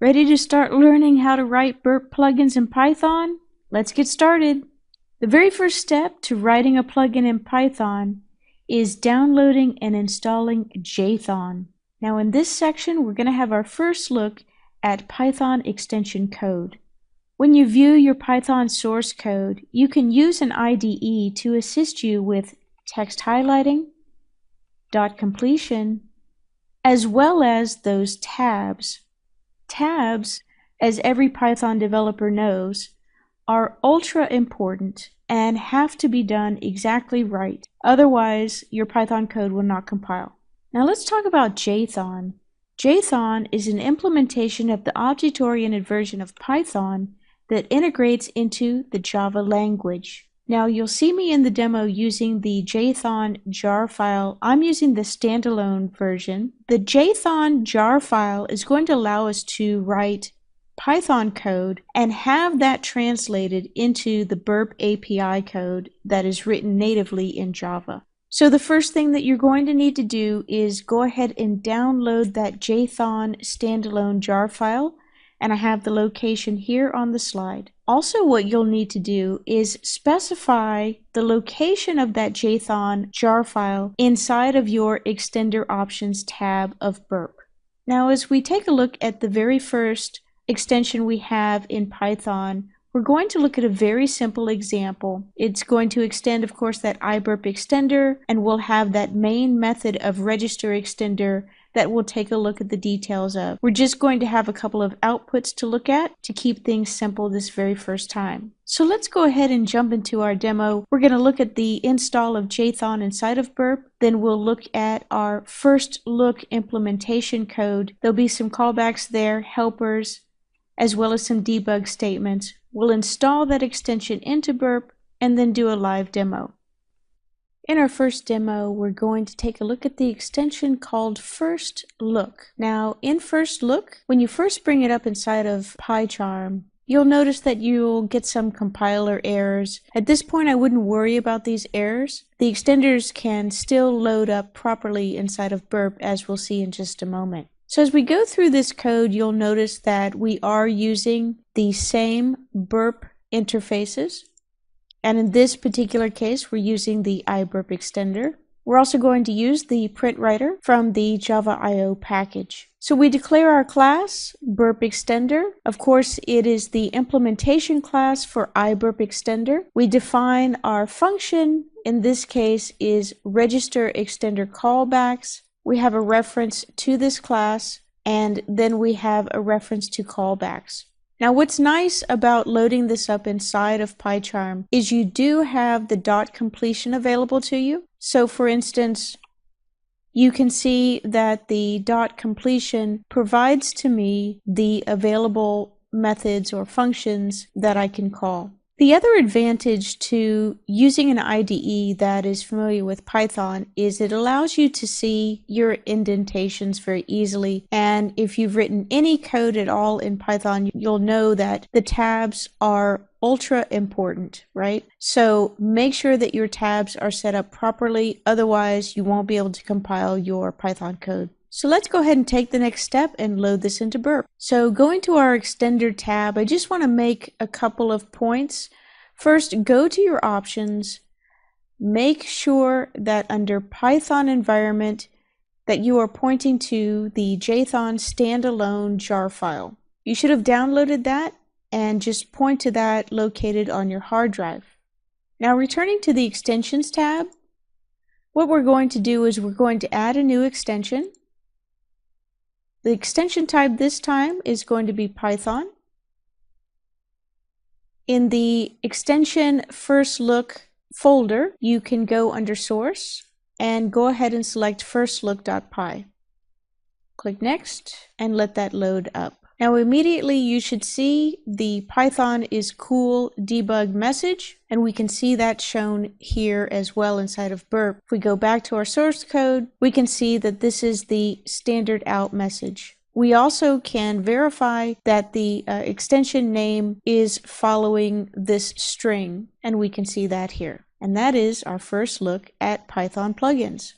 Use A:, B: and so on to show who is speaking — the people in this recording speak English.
A: Ready to start learning how to write burp plugins in Python? Let's get started. The very first step to writing a plugin in Python is downloading and installing Jthon. Now in this section, we're going to have our first look at Python extension code. When you view your Python source code, you can use an IDE to assist you with text highlighting, dot completion, as well as those tabs. Tabs, as every Python developer knows, are ultra important and have to be done exactly right. Otherwise, your Python code will not compile. Now let's talk about Jthon. Jthon is an implementation of the object-oriented version of Python that integrates into the Java language. Now you'll see me in the demo using the Jthon jar file. I'm using the standalone version. The Jthon jar file is going to allow us to write Python code and have that translated into the burp API code that is written natively in Java. So the first thing that you're going to need to do is go ahead and download that Jthon standalone jar file, and I have the location here on the slide. Also, what you'll need to do is specify the location of that Jthon jar file inside of your Extender Options tab of burp. Now, as we take a look at the very first extension we have in Python, we're going to look at a very simple example. It's going to extend, of course, that iburp extender, and we'll have that main method of register extender that we'll take a look at the details of. We're just going to have a couple of outputs to look at to keep things simple this very first time. So let's go ahead and jump into our demo. We're going to look at the install of Jthon inside of burp. Then we'll look at our first look implementation code. There'll be some callbacks there, helpers, as well as some debug statements. We'll install that extension into burp and then do a live demo. In our first demo, we're going to take a look at the extension called First Look. Now, in First Look, when you first bring it up inside of PyCharm, you'll notice that you'll get some compiler errors. At this point, I wouldn't worry about these errors. The extenders can still load up properly inside of burp, as we'll see in just a moment. So as we go through this code, you'll notice that we are using the same burp interfaces. And in this particular case, we're using the iburp extender. We're also going to use the print writer from the Java I/O package. So we declare our class, burp extender. Of course, it is the implementation class for iburp extender. We define our function. In this case is register extender callbacks. We have a reference to this class, and then we have a reference to callbacks. Now what's nice about loading this up inside of PyCharm is you do have the dot completion available to you. So for instance, you can see that the dot completion provides to me the available methods or functions that I can call. The other advantage to using an IDE that is familiar with Python is it allows you to see your indentations very easily. And if you've written any code at all in Python, you'll know that the tabs are ultra important, right? So make sure that your tabs are set up properly, otherwise you won't be able to compile your Python code. So let's go ahead and take the next step and load this into burp. So going to our extender tab, I just want to make a couple of points. First, go to your options. Make sure that under Python environment that you are pointing to the Jthon standalone jar file. You should have downloaded that and just point to that located on your hard drive. Now returning to the extensions tab, what we're going to do is we're going to add a new extension. The extension type this time is going to be Python. In the extension First Look folder, you can go under Source and go ahead and select firstlook.py. Click Next and let that load up. Now immediately you should see the Python is cool debug message, and we can see that shown here as well inside of burp. If we go back to our source code, we can see that this is the standard out message. We also can verify that the extension name is following this string, and we can see that here. And that is our first look at Python plugins.